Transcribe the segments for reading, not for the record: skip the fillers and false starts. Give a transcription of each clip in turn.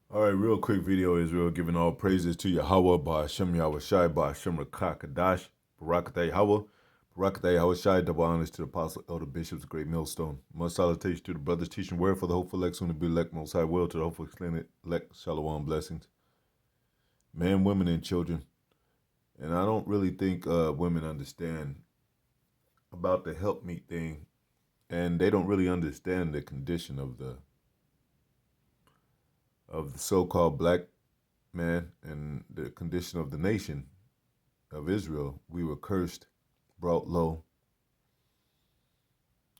All right, real quick video, Israel, giving all praises to Yahweh, by Hashem Yahweh Shai, by Hashem Rakakadash, Barakatah Yahweh, Barakatah Yahweh Shai, double honors to the apostle, elder bishops, great millstone. Much salutation to the brothers teaching word for the hopeful elect, soon to be elect, most high will, to the hopeful extended elect, shalom, blessings. Men, women, and children. And I don't really think women understand about the helpmeet thing, and they don't really understand the condition of the so-called black man and the condition of the nation of Israel. We were cursed, brought low,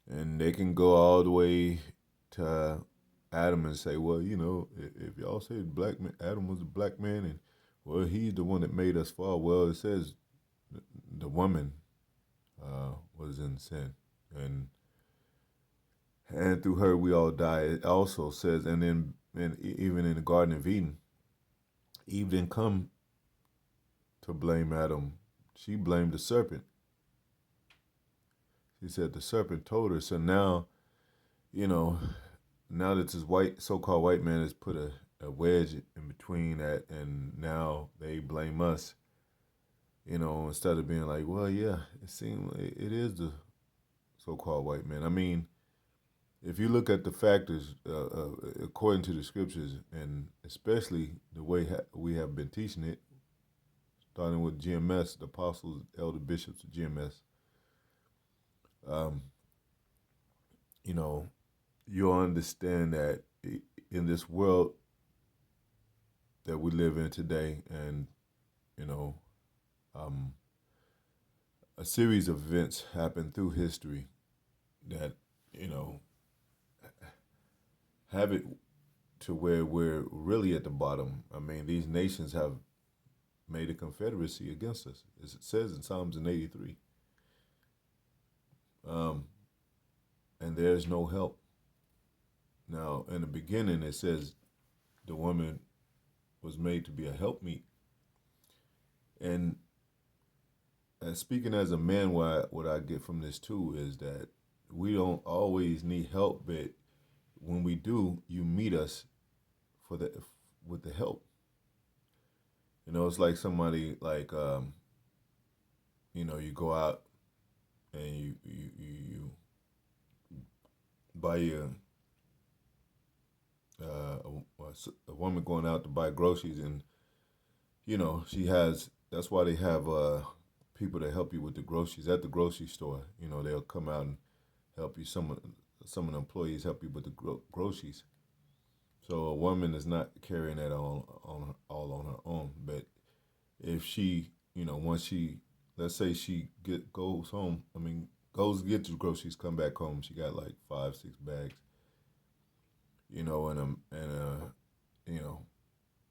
and they can go all the way to Adam and say, well, if y'all say black man, Adam was a black man, and well, he's the one that made us fall. Well, it says the woman was in sin, and through her we all die. It also says, and then and even in the Garden of Eden, Eve didn't come to blame Adam. She blamed the serpent. She said the serpent told her. So now, you know, now that this so-called white man has put a wedge in between that, and now they blame us, instead of being like, well, yeah, it seems like it is the so-called white man. I mean, if you look at the factors according to the scriptures, and especially the way we have been teaching it, starting with GMS, the apostles, elder bishops of GMS, um, you know, you'll understand that in this world that we live in today, and you know, um, a series of events happen through history that you know have it to where we're really at the bottom. I mean, these nations have made a confederacy against us, as it says in Psalms in 83, um, and there's no help. Now, in the beginning, it says the woman was made to be a helpmeet, and speaking as a man, what I get from this too is that we don't always need help, but when we do, you meet us for the with the help. It's like somebody like you go out and you buy a woman going out to buy groceries, and she has. That's why they have people that help you with the groceries at the grocery store. They'll come out and help you. Some of the employees help you with the groceries. So a woman is not carrying that all on her own. But if she, once she, let's say she goes home. I mean, goes get the groceries, come back home. She got like 5, 6 bags. And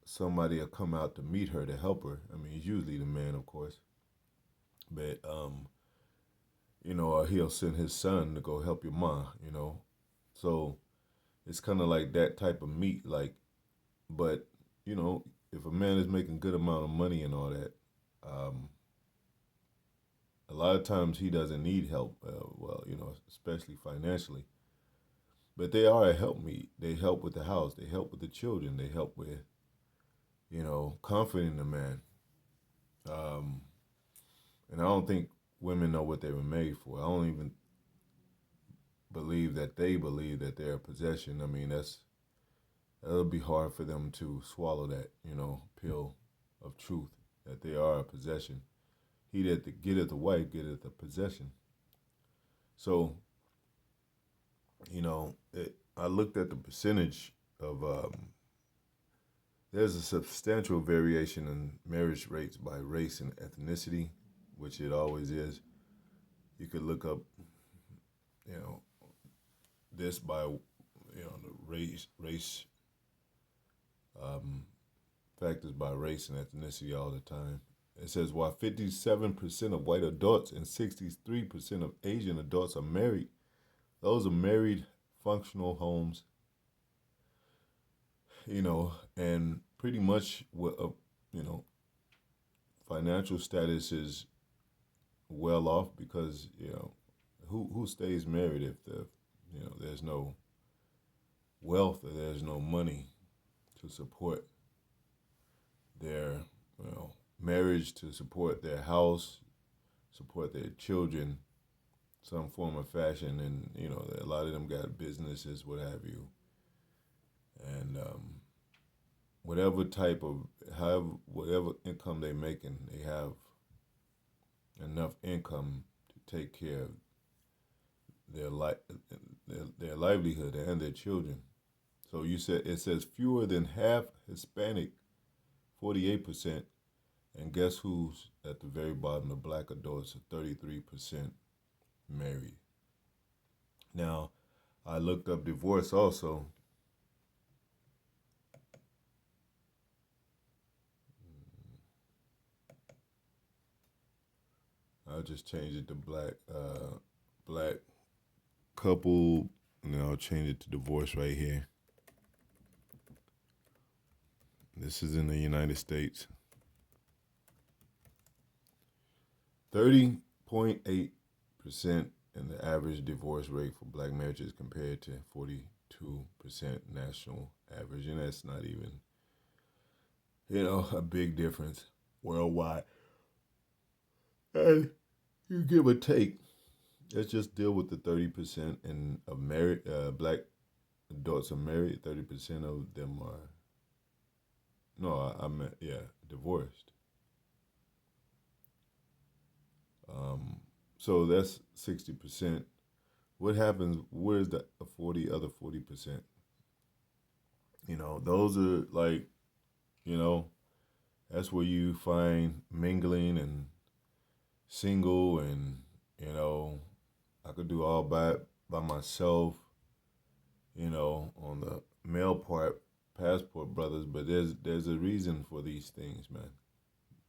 somebody will come out to meet her to help her. I mean, it's usually the man, of course. But or he'll send his son to go help your mom. So it's kind of like that type of meat, like. But if a man is making good amount of money and all that, um, a lot of times he doesn't need help. Well, especially financially. But they are a helpmeet. They help with the house. They help with the children. They help with comforting the man. Um, and I don't think women know what they were made for. I don't even believe that they believe that they're a possession. I mean, that'll be hard for them to swallow that, pill of truth that they are a possession. He that getteth the wife getteth the possession. So, I looked at the percentage of. There's a substantial variation in marriage rates by race and ethnicity, which it always is. You could look up, you know, this by, the race um, factors by race and ethnicity all the time. It says while 57% of white adults and 63% of Asian adults are married, those are married functional homes, and pretty much what, you know, financial status is well off because, who stays married if there's no wealth or there's no money. to support their marriage, to support their house, support their children, some form of fashion, and a lot of them got businesses, what have you, and whatever type of whatever income they making, they have enough income to take care of their their livelihood and their children. So it says fewer than half Hispanic, 48%, and guess who's at the very bottom? The black adults are 33% married. Now, I looked up divorce also. I'll just change it to black couple, and then I'll change it to divorce right here. This is in the United States. 30.8% in the average divorce rate for black marriages compared to 42% national average. And that's not even, a big difference worldwide. And you give or take. Let's just deal with the 30% and of married black adults are married. 30% of them are divorced. So that's 60%. What happens? Where's the other 40%? Those are like, that's where you find mingling and single, and I could do all by myself. On the male part, passport brothers, but there's a reason for these things, man.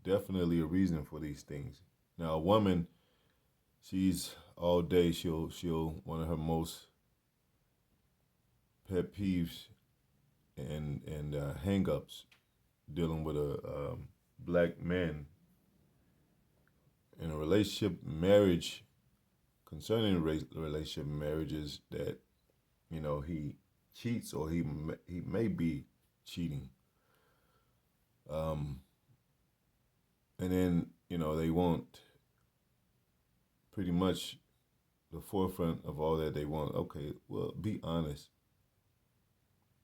Definitely a reason for these things. Now, a woman, she's all day. She'll one of her most pet peeves and hang-ups dealing with a black man in a relationship, marriage, concerning a relationship, marriage is that he cheats, or he may be cheating. And then they want pretty much the forefront of all that. They want, okay, well, be honest.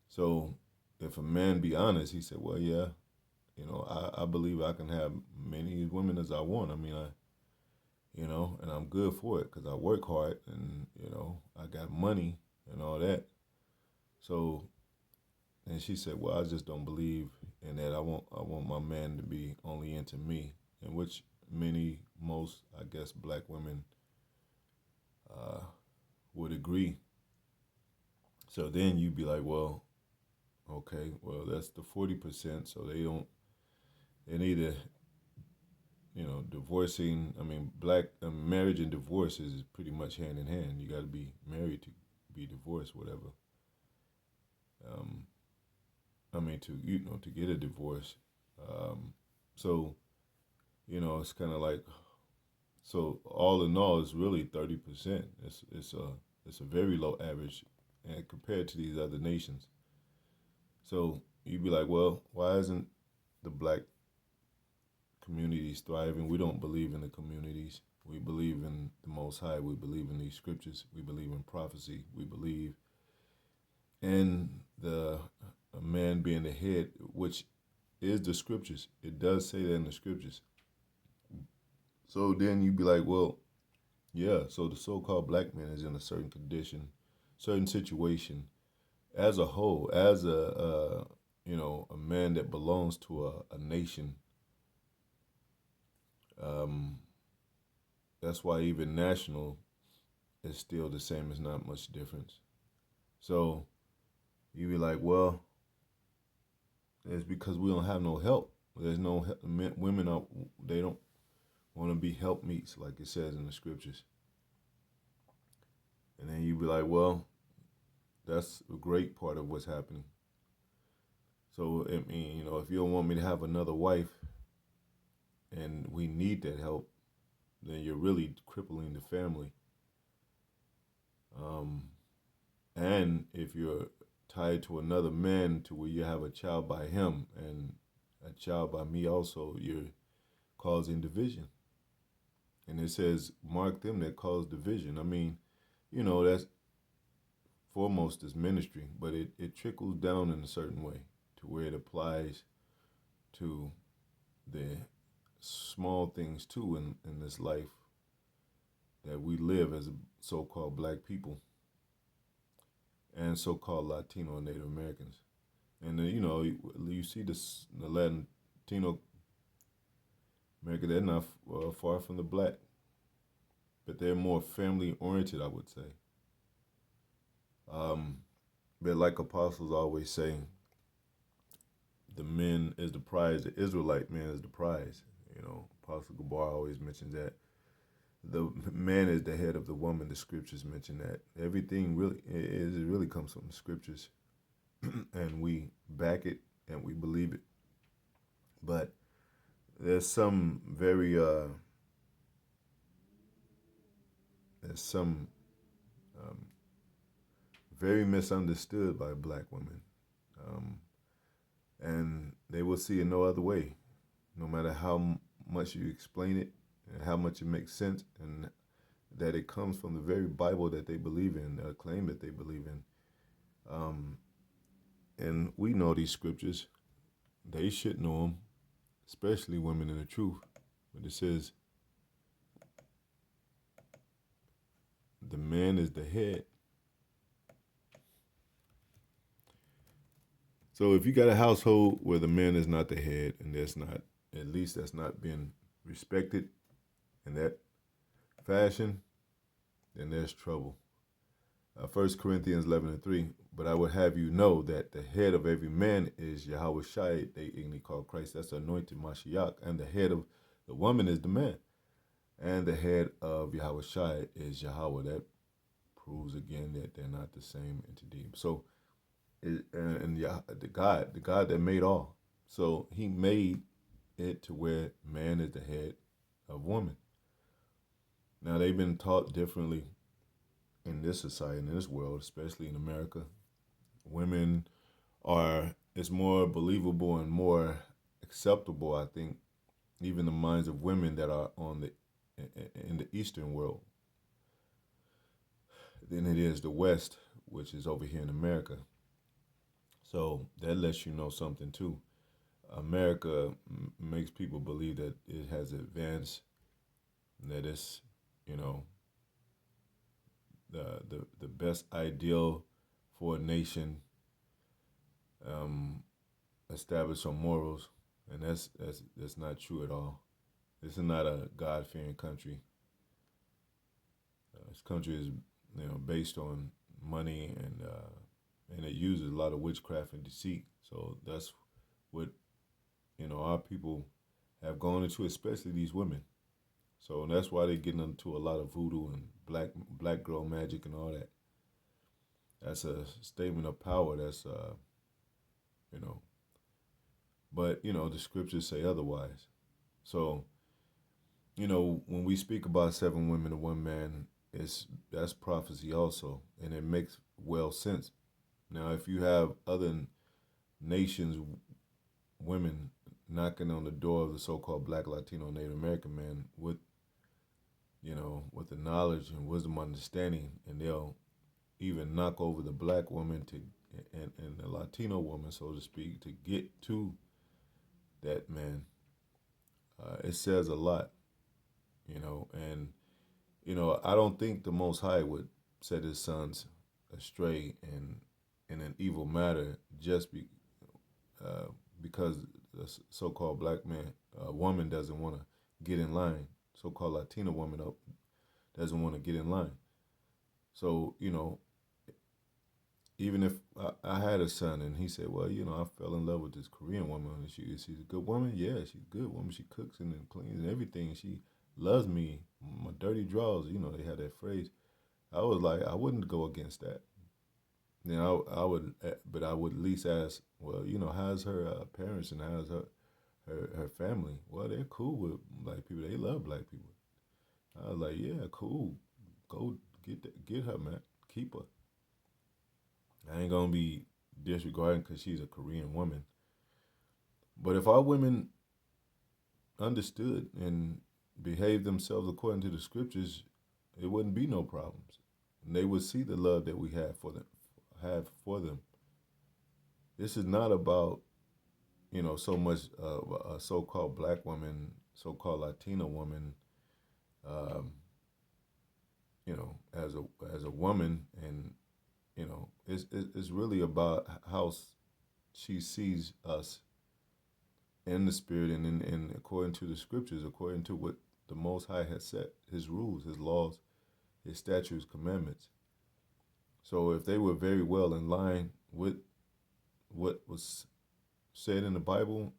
So if a man be honest, he said, well, yeah, I believe I can have many women as I want. I mean, and I'm good for it because I work hard, and I got money and all that. So, and she said, well, I just don't believe in that. I want my man to be only into me, in which most, I guess, black women would agree. So then you'd be like, well, okay, well, that's the 40%. So they need to, divorcing. I mean, black marriage and divorce is pretty much hand in hand. You got to be married to be divorced, whatever. To get a divorce. So, it's kind of like, so all in all, it's really 30%. It's a very low average, and compared to these other nations. So you'd be like, well, why isn't the black communities thriving? We don't believe in the communities. We believe in the Most High. We believe in these scriptures. We believe in prophecy. We believe in the a man being the head, which is the scriptures. It does say that in the scriptures. So then you'd be like, well, yeah, so the so-called black man is in a certain condition, certain situation, as a whole, as a man that belongs to a nation. That's why even national is still the same. It's not much difference. So you be like, well, it's because we don't have no help. There's no women are, they don't want to be helpmeets, like it says in the scriptures. And then you be like, well, that's a great part of what's happening. So I mean, if you don't want me to have another wife, and we need that help, then you're really crippling the family. And if you're tied to another man to where you have a child by him and a child by me also, you're causing division. And it says, mark them that cause division. I mean, that's foremost is ministry, but it trickles down in a certain way to where it applies to the small things too in this life that we live as so-called black people and so-called Latino and Native Americans. And you see the Latino America, they're not far from the black, but they're more family oriented, I would say. Um, but like apostles always say, the men is the prize, the Israelite man is the prize. Apostle Gabar always mentions that. The man is the head of the woman. The scriptures mention that. Everything really comes from the scriptures, and we back it and we believe it. But there's some there's some um, very misunderstood by black women, um, and they will see it no other way, no matter how much you explain it and how much it makes sense, and that it comes from the very Bible that they believe in, claim that they believe in. Um, and we know these scriptures; they should know them, especially women in the truth. But it says, the man is the head. So if you got a household where the man is not the head, and at least that's not being respected in that fashion, then there's trouble. 1 Corinthians 11:3, but I would have you know that the head of every man is Yahweh Shai, they ignorantly call Christ. That's the anointed Mashiach. And the head of the woman is the man. And the head of Yahweh Shai is Yahweh. That proves again that they're not the same entity. So, the God that made all. So he made it to where man is the head of woman. Now they've been taught differently in this society, in this world, especially in America. Women it's more believable and more acceptable, I think, even the minds of women that are in the Eastern world than it is the West, which is over here in America. So that lets you know something too. America makes people believe that it has advanced, that it's, you know, the best ideal for a nation, um, established on morals, and that's not true at all. This is not a God fearing country. This country is, based on money, and it uses a lot of witchcraft and deceit. So that's what our people have gone into, especially these women. So that's why they're getting into a lot of voodoo and black girl magic and all that. That's a statement of power. That's you know, but the scriptures say otherwise. So when we speak about 7 women and 1 man, that's prophecy also, and it makes well sense. Now, if you have other nations, women knocking on the door of the so-called Black, Latino, Native American man with the knowledge and wisdom, understanding, and they'll even knock over the black woman and the Latino woman, so to speak, to get to that man. It says a lot, and I don't think the Most High would set His sons astray and in an evil matter just because the so-called black man woman doesn't want to get in line. So-called Latina woman doesn't want to get in line. So even if I had a son and he said, well, I fell in love with this Korean woman. She's a good woman. Yeah, she's a good woman. She cooks and cleans and everything. She loves me. My dirty drawers. They had that phrase. I was like, I wouldn't go against that. I would, but I would at least ask, well, how's her parents and how's her family? Well, they're cool with black people. They love black people. I was like, yeah, cool. Go get her, man. Keep her. I ain't gonna be disregarding because she's a Korean woman. But if our women understood and behaved themselves according to the scriptures, it wouldn't be no problems. And they would see the love that we have for them. This is not about, so much a so-called black woman, so-called Latina woman, um, as a woman, and it's really about how she sees us in the spirit and according to the scriptures, according to what the Most High has set, His rules, His laws, His statutes, commandments. So if they were very well in line with what was said in the Bible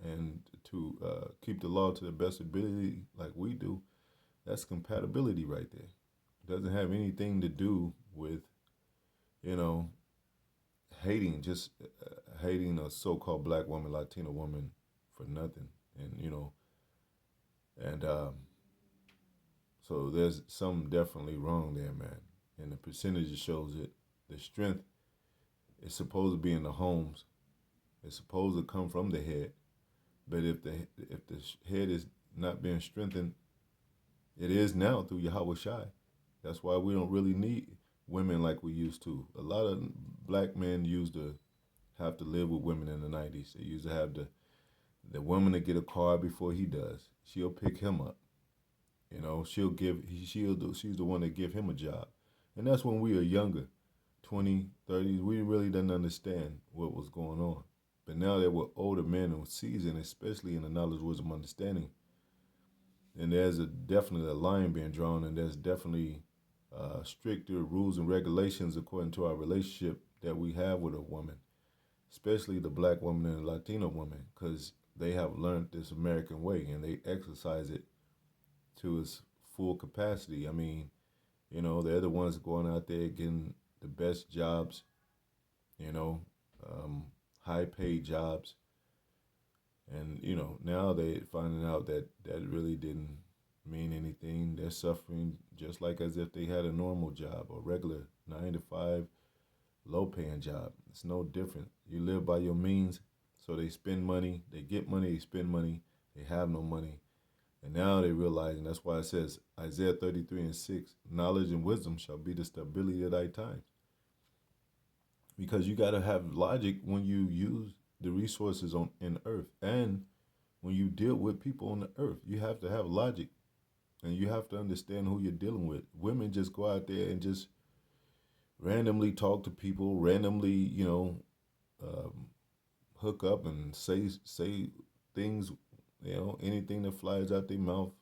and to keep the law to the best ability, like we do, that's compatibility right there. It doesn't have anything to do with you know just hating a so-called black woman, Latina woman for nothing, and and so there's something definitely wrong there, man. And the percentage shows it. The strength is supposed to be in the homes. It's supposed to come from the head. But if the head is not being strengthened, it is now through Yahweh Shai. That's why we don't really need women like we used to. A lot of black men used to have to live with women in the 90s. They used to have the woman to get a car before he does. She'll pick him up. She's the one that give him a job. And that's when we were younger, 20, 30s. We really didn't understand what was going on. But now that we're older men and seasoned, especially in the knowledge, wisdom, understanding, and there's definitely a line being drawn, and there's definitely stricter rules and regulations according to our relationship that we have with a woman, especially the black woman and the Latino woman, because they have learned this American way and they exercise it to its full capacity. I mean, they're the ones going out there getting the best jobs, you know, high paid jobs. And, now they finding out that that really didn't mean anything. They're suffering just like as if they had a normal job, a regular 9 to 5, low paying job. It's no different. You live by your means, so they spend money, they get money, they spend money, they have no money. And now they realize, and that's why it says, Isaiah 33:6, knowledge and wisdom shall be the stability of thy times. Because you got to have logic when you use the resources in earth. And when you deal with people on the earth, you have to have logic. And you have to understand who you're dealing with. Women just go out there and just randomly talk to people, randomly, um, hook up and say things, anything that flies out their mouth.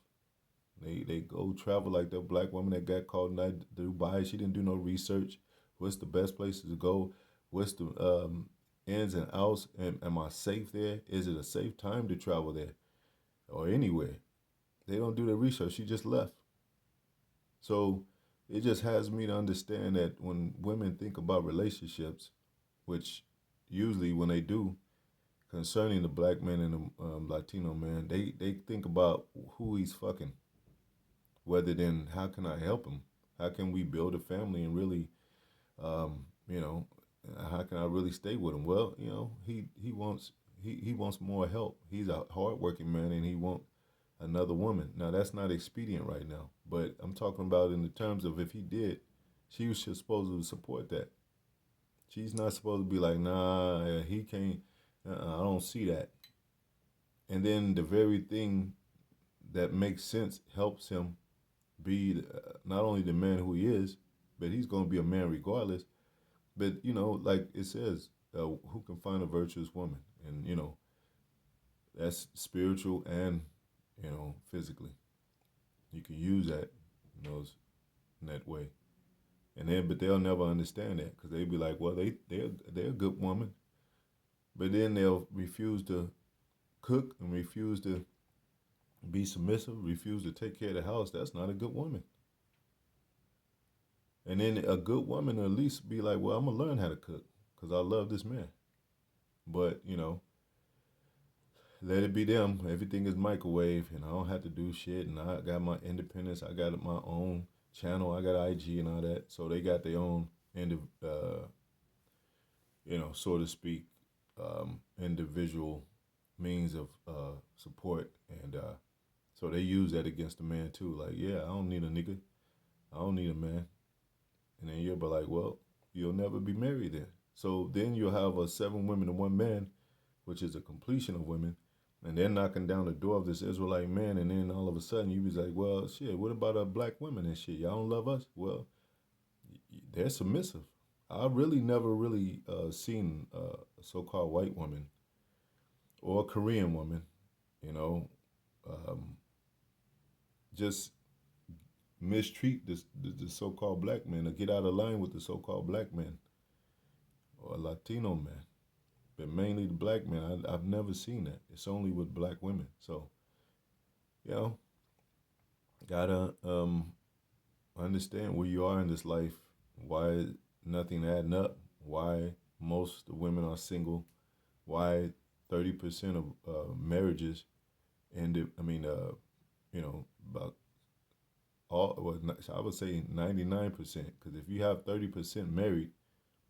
They go travel like that black woman that got caught in Dubai. She didn't do no research. What's the best places to go? What's the ins and outs? Am I safe there? Is it a safe time to travel there or anywhere? They don't do the research. She just left. So it just has me to understand that when women think about relationships, which usually when they do, concerning the black man and the Latino man, they think about who he's fucking, rather than how can I help him? How can we build a family and really, um, you know, how can I really stay with him? Well, he wants more help. He's a hardworking man and he wants another woman. Now that's not expedient right now, but I'm talking about in the terms of if he did, she was supposed to support that. She's not supposed to be like, nah, he can't. I don't see that. And then the very thing that makes sense helps him be not only the man who he is, but he's going to be a man regardless. But like it says, who can find a virtuous woman? And that's spiritual and physically. You can use that, in that way. But they'll never understand that because they'll be like, well, they're a good woman, but then they'll refuse to cook and refuse to be submissive, refuse to take care of the house. That's not a good woman. And then a good woman will at least be like, well, I'm gonna learn how to cook because I love this man. But let it be them. Everything is microwave, and I don't have to do shit. And I got my independence. I got my own channel. I got IG and all that. So they got their own so to speak, individual means of support, and so they use that against the man too. Like, yeah, I don't need a nigga, I don't need a man, and then you'll be like, well, you'll never be married then. So then you'll have a 7 women and 1 man, which is a completion of women, and they're knocking down the door of this Israelite man, and then all of a sudden you be like, well, shit, what about black women and shit? Y'all don't love us? Well, they're submissive. I really never really seen a so-called white woman or a Korean woman, you know, um, just mistreat the so-called black man or get out of line with the so-called black man or Latino man. But mainly the black man, I've never seen that. It's only with black women. So, you know, gotta understand where you are in this life, why nothing adding up, why most of the women are single, why 30% of marriages ended. I mean, about all. Well, I would say 99%, because if you have 30% married,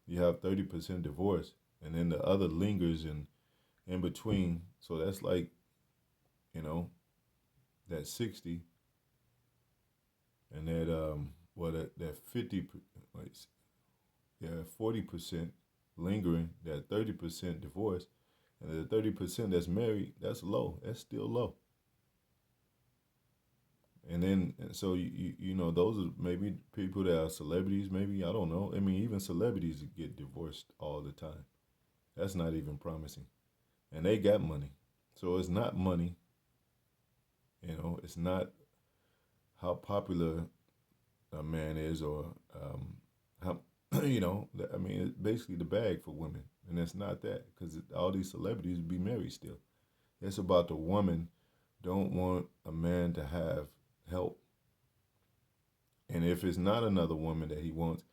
you have 30% divorce, and then the other lingers in between. So that's like, you know, that 60, and that 50, like, yeah, 40% lingering, that 30% divorce, and the 30% that's married, that's low. That's still low. And then, so those are maybe people that are celebrities. Maybe, I don't know. I mean, even celebrities get divorced all the time. That's not even promising, and they got money. So it's not money. It's not how popular a man is, or how I mean, it's basically the bag for women, and it's not that, because all these celebrities be married still. It's about the woman don't want a man to have help, and if it's not another woman that he wants,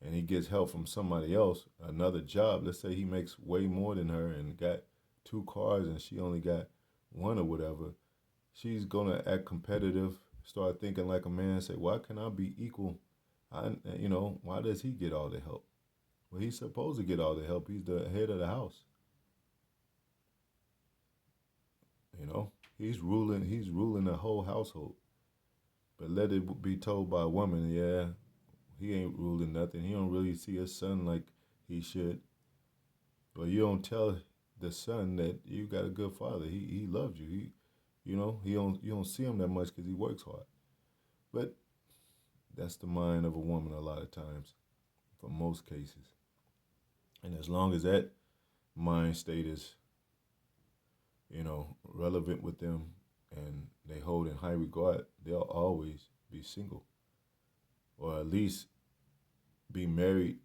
and he gets help from somebody else, another job. Let's say he makes way more than her and got 2 cars, and she only got one or whatever. She's gonna act competitive, start thinking like a man, say, why can I be equal? Why does he get all the help? Well, he's supposed to get all the help. He's the head of the house. He's ruling the whole household. But let it be told by a woman, yeah, he ain't ruling nothing. He don't really see his son like he should. But you don't tell the son that you got a good father. He loves you. You don't see him that much because he works hard. But that's the mind of a woman a lot of times, for most cases. And as long as that mind state is, relevant with them, and they hold in high regard, they'll always be single, or at least be married,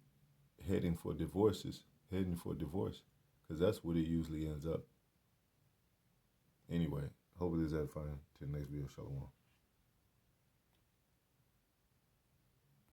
heading for divorce, because that's what it usually ends up. Anyway, hope it is that fine. Till the next video, shalom.